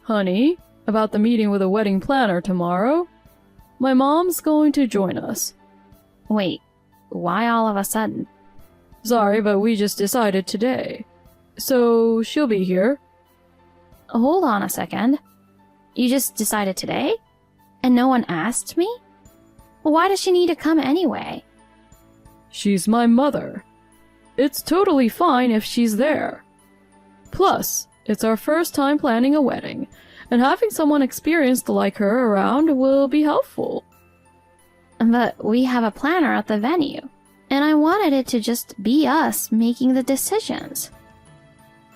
Honey, about the meeting with a wedding planner tomorrow. My mom's going to join us. Wait, why all of a sudden? Sorry, but we just decided today. So, she'll be here. Hold on a second. You just decided today? And no one asked me? Why does she need to come anyway? She's my mother. It's totally fine if she's there. Plus, it's our first time planning a wedding, and having someone experienced like her around will be helpful. But we have a planner at the venue, and I wanted it to just be us making the decisions.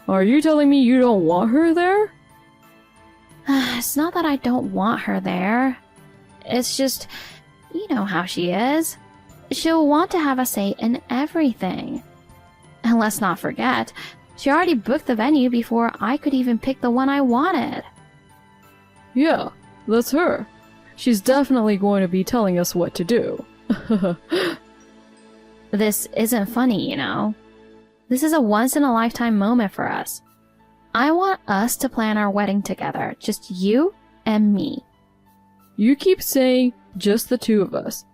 Are you telling me you don't want her there? It's not that I don't want her there. It's just, you know how she is. She'll want to have a say in everything. And let's not forget, she already booked the venue before I could even pick the one I wanted. Yeah, that's her. She's definitely going to be telling us what to do. This isn't funny, you know. This is a once-in-a-lifetime moment for us. I want us to plan our wedding together, just you and me. You keep saying just the two of us.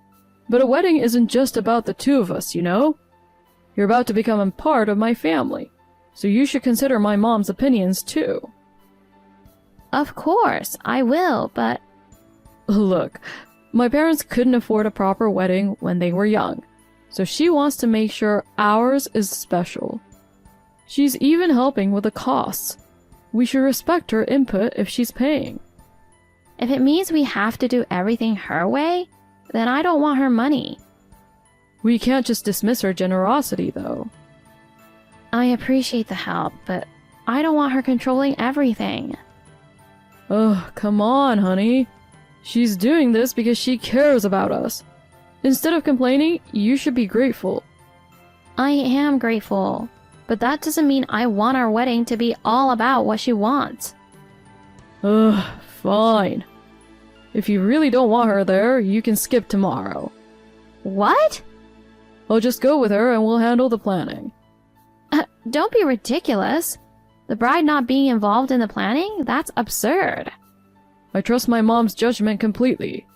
But a wedding isn't just about the two of us, you know? You're about to become a part of my family, so you should consider my mom's opinions too. Of course, I will, but... Look, my parents couldn't afford a proper wedding when they were young, so she wants to make sure ours is special. She's even helping with the costs. We should respect her input if she's paying. If it means we have to do everything her way, then I don't want her money. We can't just dismiss her generosity, though. I appreciate the help, but I don't want her controlling everything. Ugh, come on, honey. She's doing this because she cares about us. Instead of complaining, you should be grateful. I am grateful, but that doesn't mean I want our wedding to be all about what she wants. Ugh, fine. If you really don't want her there, you can skip tomorrow. What? I'll just go with her and we'll handle the planning. Don't be ridiculous. The bride not being involved in the planning? That's absurd. I trust my mom's judgment completely.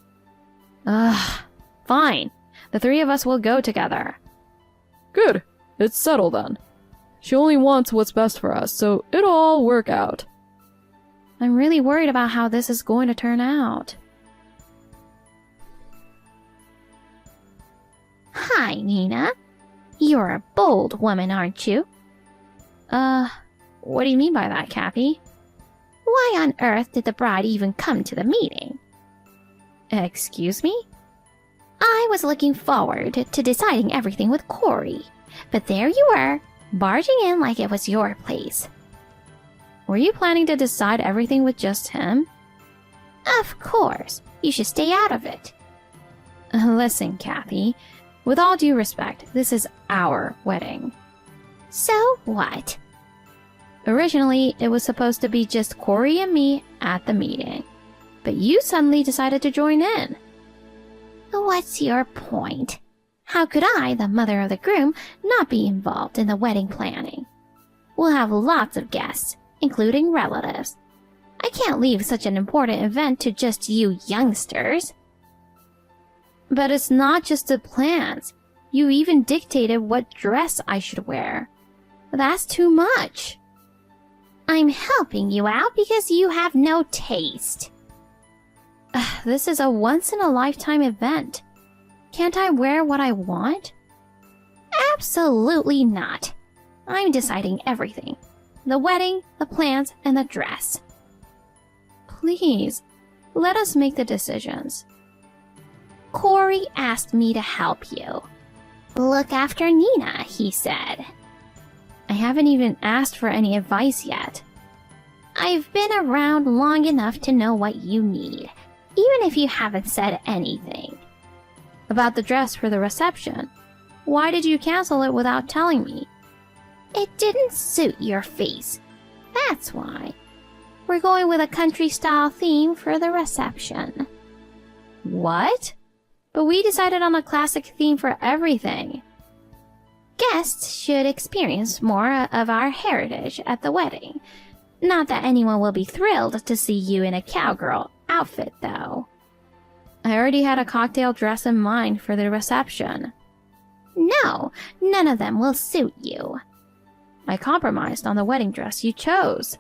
Fine. The three of us will go together. Good. It's settled then. She only wants what's best for us, so it'll all work out. I'm really worried about how this is going to turn out. Hi, Nina. You're a bold woman, aren't you? What do you mean by that, Kathy? Why on earth did the bride even come to the meeting? Excuse me? I was looking forward to deciding everything with Corey, but there you were, barging in like it was your place. Were you planning to decide everything with just him? Of course. You should stay out of it. Listen, Kathy. With all due respect, this is our wedding. So what? Originally, it was supposed to be just Corey and me at the meeting. But you suddenly decided to join in. What's your point? How could I, the mother of the groom, not be involved in the wedding planning? We'll have lots of guests, including relatives. I can't leave such an important event to just you youngsters. But it's not just the plans. You even dictated what dress I should wear. That's too much. I'm helping you out because you have no taste. This is a once-in-a-lifetime event. Can't I wear what I want? Absolutely not. I'm deciding everything. The wedding, the plans, and the dress. Please, let us make the decisions. Corey asked me to help you. Look after Nina, he said. I haven't even asked for any advice yet. I've been around long enough to know what you need, even if you haven't said anything. About the dress for the reception. Why did you cancel it without telling me? It didn't suit your face. That's why. We're going with a country-style theme for the reception. What? But we decided on a classic theme for everything. Guests should experience more of our heritage at the wedding, Not that anyone will be thrilled to see you in a cowgirl outfit, though. I already had a cocktail dress in mind for the reception. No, none of them will suit you. I compromised on the wedding dress you chose.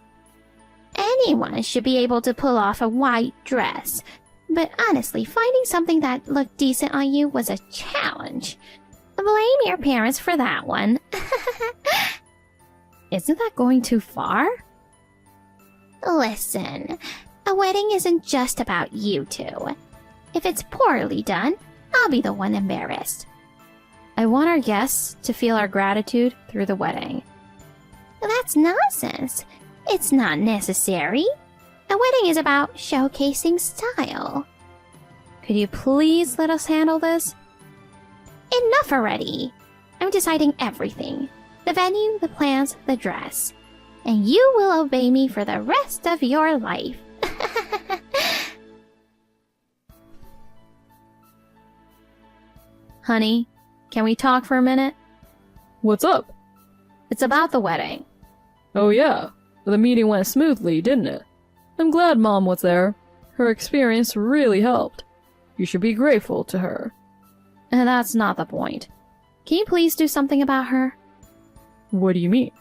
Anyone should be able to pull off a white dress, but honestly, finding something that looked decent on you was a challenge. Blame your parents for that one. Isn't that going too far? Listen, a wedding isn't just about you two. If it's poorly done, I'll be the one embarrassed. I want our guests to feel our gratitude through the wedding. That's nonsense. It's not necessary. A wedding is about showcasing style. Could you please let us handle this? Enough already. I'm deciding everything. The venue, the plans, the dress. And you will obey me for the rest of your life. Honey, can we talk for a minute? What's up? It's about the wedding. Oh yeah, the meeting went smoothly, didn't it? I'm glad Mom was there. Her experience really helped. You should be grateful to her. And that's not the point. Can you please do something about her? What do you mean?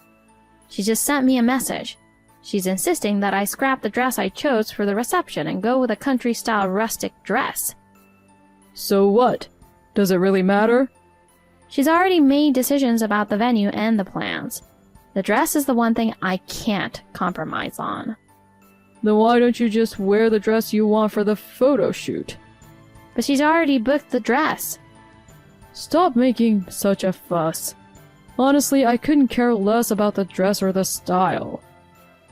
She just sent me a message. She's insisting that I scrap the dress I chose for the reception and go with a country-style rustic dress. So what? Does it really matter? She's already made decisions about the venue and the plans. The dress is the one thing I can't compromise on. Then why don't you just wear the dress you want for the photo shoot? But she's already booked the dress. Stop making such a fuss. Honestly, I couldn't care less about the dress or the style.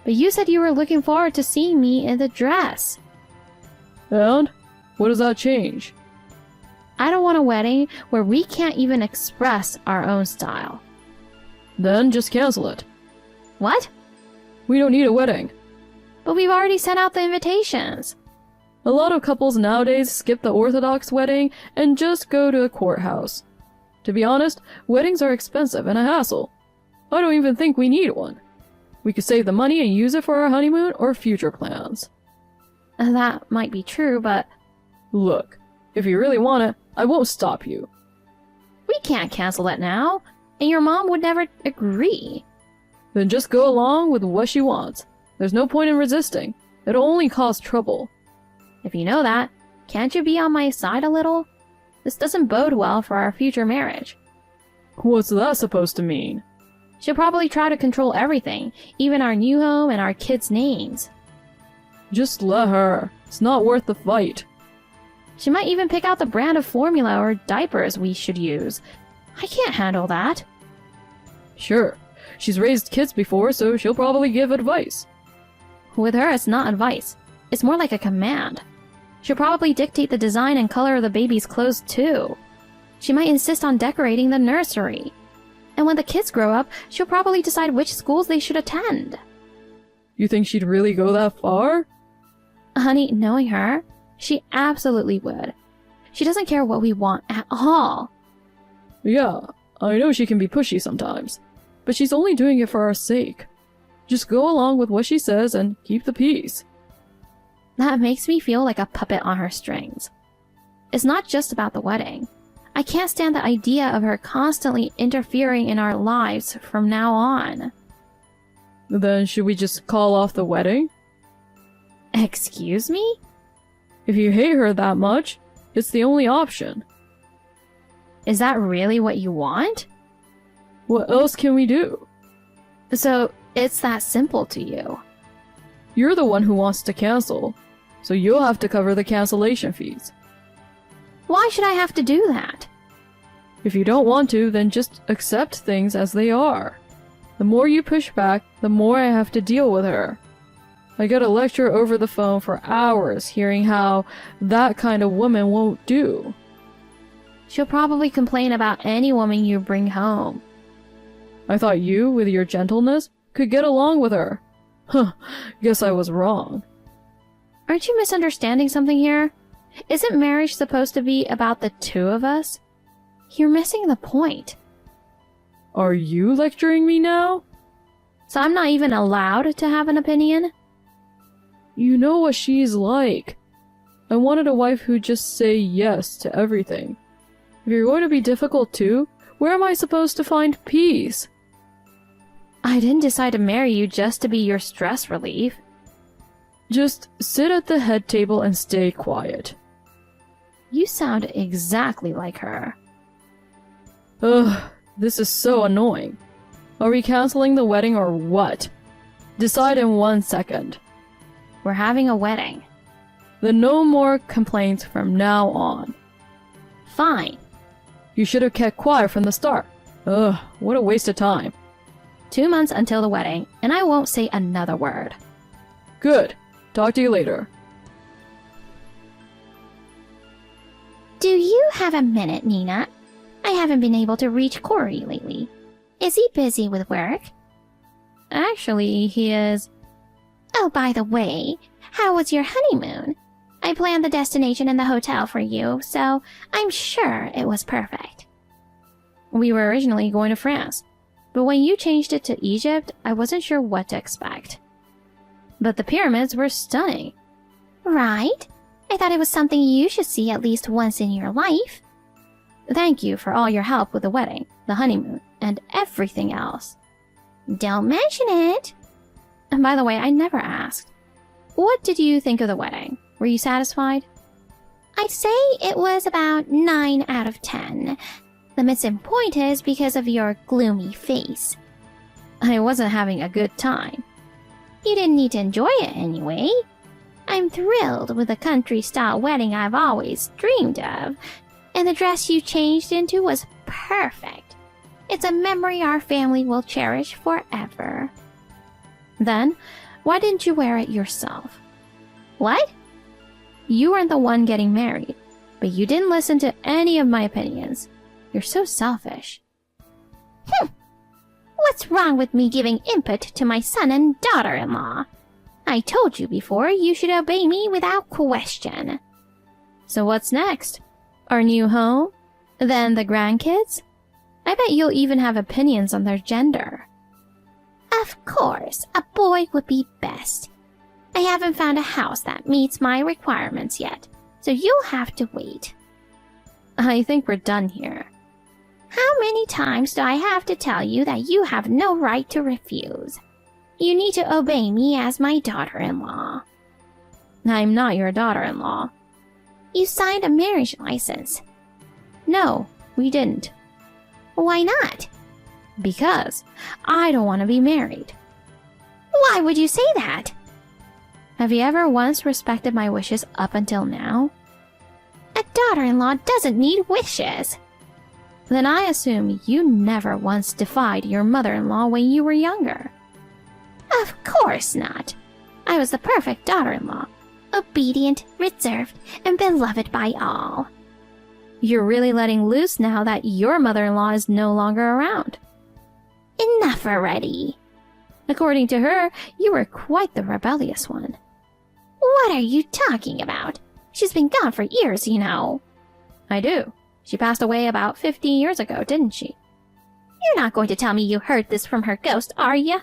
But you said you were looking forward to seeing me in the dress. And? What does that change? I don't want a wedding where we can't even express our own style. Then just cancel it. What? We don't need a wedding. But we've already sent out the invitations. A lot of couples nowadays skip the Orthodox wedding and just go to a courthouse. To be honest, weddings are expensive and a hassle. I don't even think we need one. We could save the money and use it for our honeymoon or future plans. That might be true, but... Look, if you really want it, I won't stop you. We can't cancel it now, and your mom would never agree. Then just go along with what she wants. There's no point in resisting. It'll only cause trouble. If you know that, can't you be on my side a little? This doesn't bode well for our future marriage. What's that supposed to mean? She'll probably try to control everything, even our new home and our kids' names. Just let her. It's not worth the fight. She might even pick out the brand of formula or diapers we should use. I can't handle that. Sure. She's raised kids before, so she'll probably give advice. With her, it's not advice. It's more like a command. She'll probably dictate the design and color of the baby's clothes, too. She might insist on decorating the nursery. And when the kids grow up, she'll probably decide which schools they should attend. You think she'd really go that far? Honey, knowing her, she absolutely would. She doesn't care what we want at all. Yeah, I know she can be pushy sometimes, but she's only doing it for our sake. Just go along with what she says and keep the peace. That makes me feel like a puppet on her strings. It's not just about the wedding. I can't stand the idea of her constantly interfering in our lives from now on. Then should we just call off the wedding? Excuse me? If you hate her that much, it's the only option. Is that really what you want? What else can we do? So, it's that simple to you. You're the one who wants to cancel, so you'll have to cover the cancellation fees. Why should I have to do that? If you don't want to, then just accept things as they are. The more you push back, the more I have to deal with her. I got a lecture over the phone for hours hearing how that kind of woman won't do. She'll probably complain about any woman you bring home. I thought you, with your gentleness, could get along with her. Huh, guess I was wrong. Aren't you misunderstanding something here? Isn't marriage supposed to be about the two of us? You're missing the point. Are you lecturing me now? So I'm not even allowed to have an opinion? You know what she's like. I wanted a wife who'd just say yes to everything. If you're going to be difficult too, where am I supposed to find peace? I didn't decide to marry you just to be your stress relief. Just sit at the head table and stay quiet. You sound exactly like her. Ugh, this is so annoying. Are we canceling the wedding or what? Decide in 1 second. We're having a wedding. Then no more complaints from now on. Fine. You should have kept quiet from the start. Ugh, what a waste of time. 2 months until the wedding, and I won't say another word. Good. Talk to you later. Do you have a minute, Nina? I haven't been able to reach Corey lately. Is he busy with work? Actually, he is. Oh, by the way, how was your honeymoon? I planned the destination and the hotel for you, so I'm sure it was perfect. We were originally going to France, but when you changed it to Egypt, I wasn't sure what to expect. But the pyramids were stunning. Right? I thought it was something you should see at least once in your life. Thank you for all your help with the wedding, the honeymoon, and everything else. Don't mention it. And by the way, I never asked. What did you think of the wedding? Were you satisfied? I'd say it was about 9 out of 10. The missing point is because of your gloomy face. I wasn't having a good time. You didn't need to enjoy it anyway. I'm thrilled with the country-style wedding I've always dreamed of, and the dress you changed into was perfect. It's a memory our family will cherish forever. Then, why didn't you wear it yourself? What? You weren't the one getting married, but you didn't listen to any of my opinions. You're so selfish. What's wrong with me giving input to my son and daughter-in-law? I told you before you should obey me without question. So what's next? Our new home? Then the grandkids? I bet you'll even have opinions on their gender. Of course, a boy would be best. I haven't found a house that meets my requirements yet, so you'll have to wait. I think we're done here. How many times do I have to tell you that you have no right to refuse? You need to obey me as my daughter-in-law. I'm not your daughter-in-law. You signed a marriage license. No, we didn't. Why not? Because I don't want to be married. Why would you say that? Have you ever once respected my wishes up until now? A daughter-in-law doesn't need wishes. Then I assume you never once defied your mother-in-law when you were younger. Of course not. I was the perfect daughter-in-law. Obedient, reserved, and beloved by all. You're really letting loose now that your mother-in-law is no longer around. Enough already. According to her, you were quite the rebellious one. What are you talking about? She's been gone for years, you know. I do. She passed away about 15 years ago, didn't she? You're not going to tell me you heard this from her ghost, are you?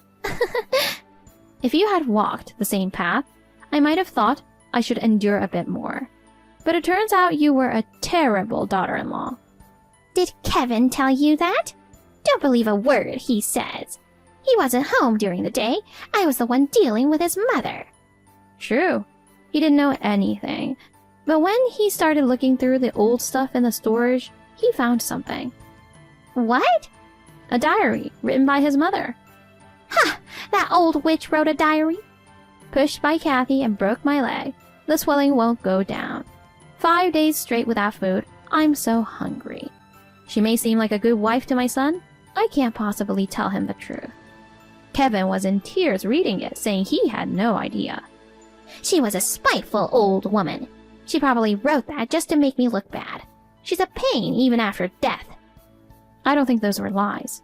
If you had walked the same path, I might have thought I should endure a bit more. But it turns out you were a terrible daughter-in-law. Did Kevin tell you that? Don't believe a word he says. He wasn't home during the day. I was the one dealing with his mother. True. He didn't know anything. But when he started looking through the old stuff in the storage, he found something. What? A diary written by his mother. Ha! That old witch wrote a diary? Pushed by Kathy and broke my leg. The swelling won't go down. 5 days straight without food. I'm so hungry. She may seem like a good wife to my son. I can't possibly tell him the truth. Kevin was in tears reading it, saying he had no idea. She was a spiteful old woman. She probably wrote that just to make me look bad. She's a pain even after death. I don't think those were lies.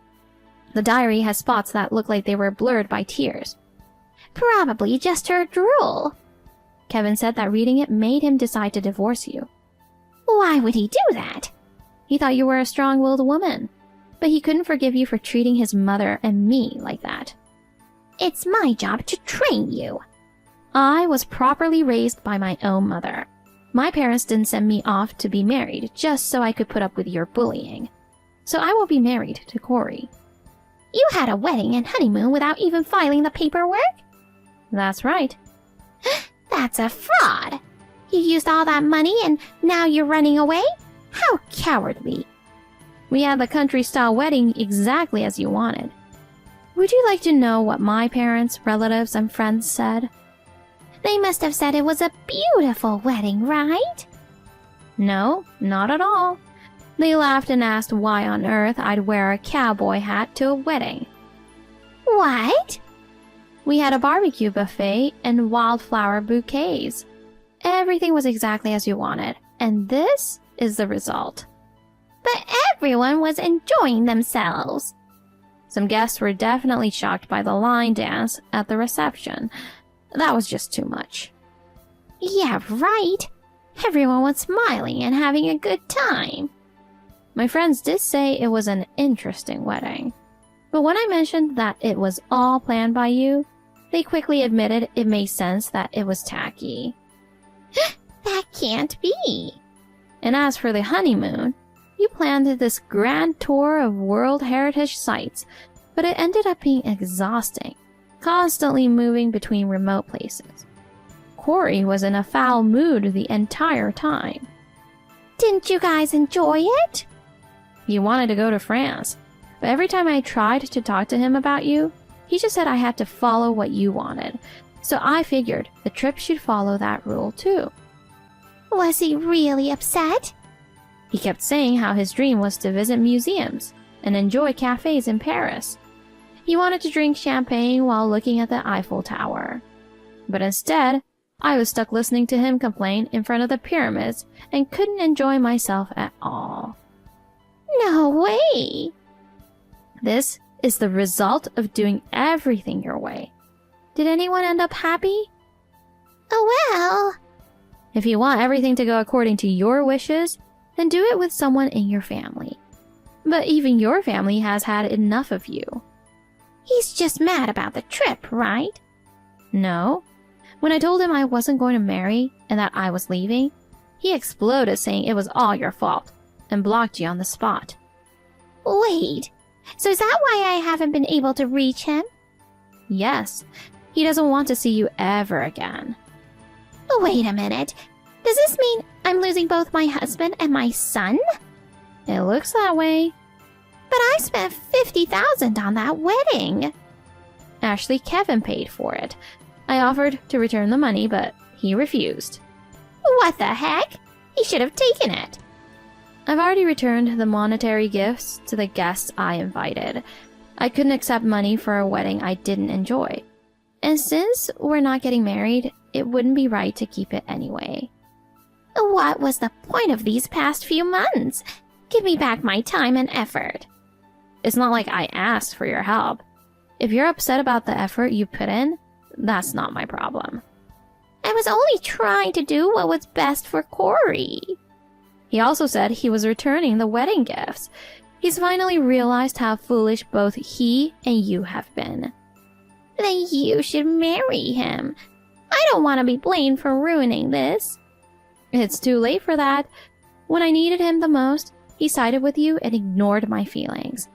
The diary has spots that look like they were blurred by tears. Probably just her drool. Kevin said that reading it made him decide to divorce you. Why would he do that? He thought you were a strong-willed woman, but he couldn't forgive you for treating his mother and me like that. It's my job to train you. I was properly raised by my own mother. My parents didn't send me off to be married just so I could put up with your bullying. So I will be married to Corey. You had a wedding and honeymoon without even filing the paperwork? That's right. That's a fraud. You used all that money and now you're running away? How cowardly. We had the country-style wedding exactly as you wanted. Would you like to know what my parents, relatives, and friends said? They must have said it was a beautiful wedding, right? No, not at all. They laughed and asked why on earth I'd wear a cowboy hat to a wedding. What? We had a barbecue buffet and wildflower bouquets. Everything was exactly as you wanted, and this is the result. But everyone was enjoying themselves. Some guests were definitely shocked by the line dance at the reception. That was just too much. Yeah, right. Everyone was smiling and having a good time. My friends did say it was an interesting wedding. But when I mentioned that it was all planned by you, they quickly admitted it made sense that it was tacky. That can't be. And as for the honeymoon, you planned this grand tour of World Heritage sites, but it ended up being exhausting, constantly moving between remote places. Corey was in a foul mood the entire time. Didn't you guys enjoy it? He wanted to go to France, but every time I tried to talk to him about you, he just said I had to follow what you wanted, so I figured the trip should follow that rule too. Was he really upset? He kept saying how his dream was to visit museums and enjoy cafes in Paris. He wanted to drink champagne while looking at the Eiffel Tower. But instead, I was stuck listening to him complain in front of the pyramids and couldn't enjoy myself at all. No way! This is the result of doing everything your way. Did anyone end up happy? Oh well. If you want everything to go according to your wishes, then do it with someone in your family. But even your family has had enough of you. He's just mad about the trip, right? No. When I told him I wasn't going to marry and that I was leaving, he exploded saying it was all your fault and blocked you on the spot. Wait, so is that why I haven't been able to reach him? Yes, he doesn't want to see you ever again. Wait a minute. Does this mean I'm losing both my husband and my son? It looks that way. But I spent $50,000 on that wedding. Actually, Kevin paid for it. I offered to return the money, but he refused. What the heck? He should have taken it. I've already returned the monetary gifts to the guests I invited. I couldn't accept money for a wedding I didn't enjoy. And since we're not getting married, it wouldn't be right to keep it anyway. What was the point of these past few months? Give me back my time and effort. It's not like I asked for your help. If you're upset about the effort you put in, that's not my problem. I was only trying to do what was best for Corey. He also said he was returning the wedding gifts. He's finally realized how foolish both he and you have been. Then you should marry him. I don't want to be blamed for ruining this. It's too late for that. When I needed him the most, he sided with you and ignored my feelings.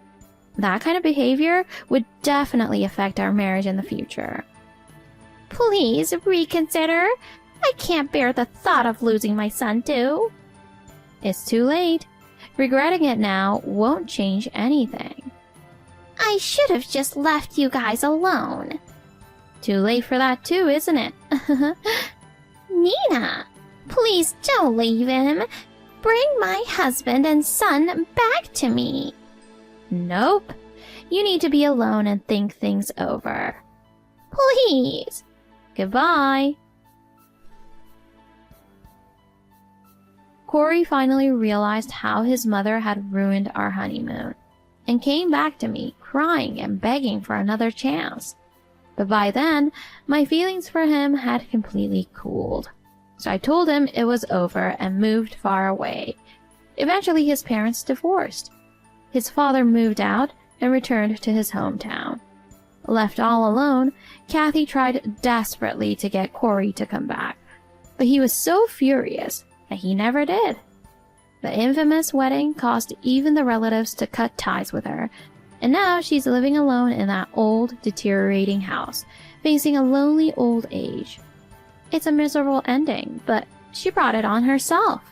That kind of behavior would definitely affect our marriage in the future. Please reconsider. I can't bear the thought of losing my son too. It's too late. Regretting it now won't change anything. I should have just left you guys alone. Too late for that too, isn't it? Nina, please don't leave him. Bring my husband and son back to me. Nope. You need to be alone and think things over. Please. Goodbye. Corey finally realized how his mother had ruined our honeymoon and came back to me crying and begging for another chance. But by then, my feelings for him had completely cooled. So I told him it was over and moved far away. Eventually, his parents divorced. His father moved out and returned to his hometown. Left all alone, Kathy tried desperately to get Corey to come back, but he was so furious that he never did. The infamous wedding caused even the relatives to cut ties with her, and now she's living alone in that old, deteriorating house, facing a lonely old age. It's a miserable ending, but she brought it on herself.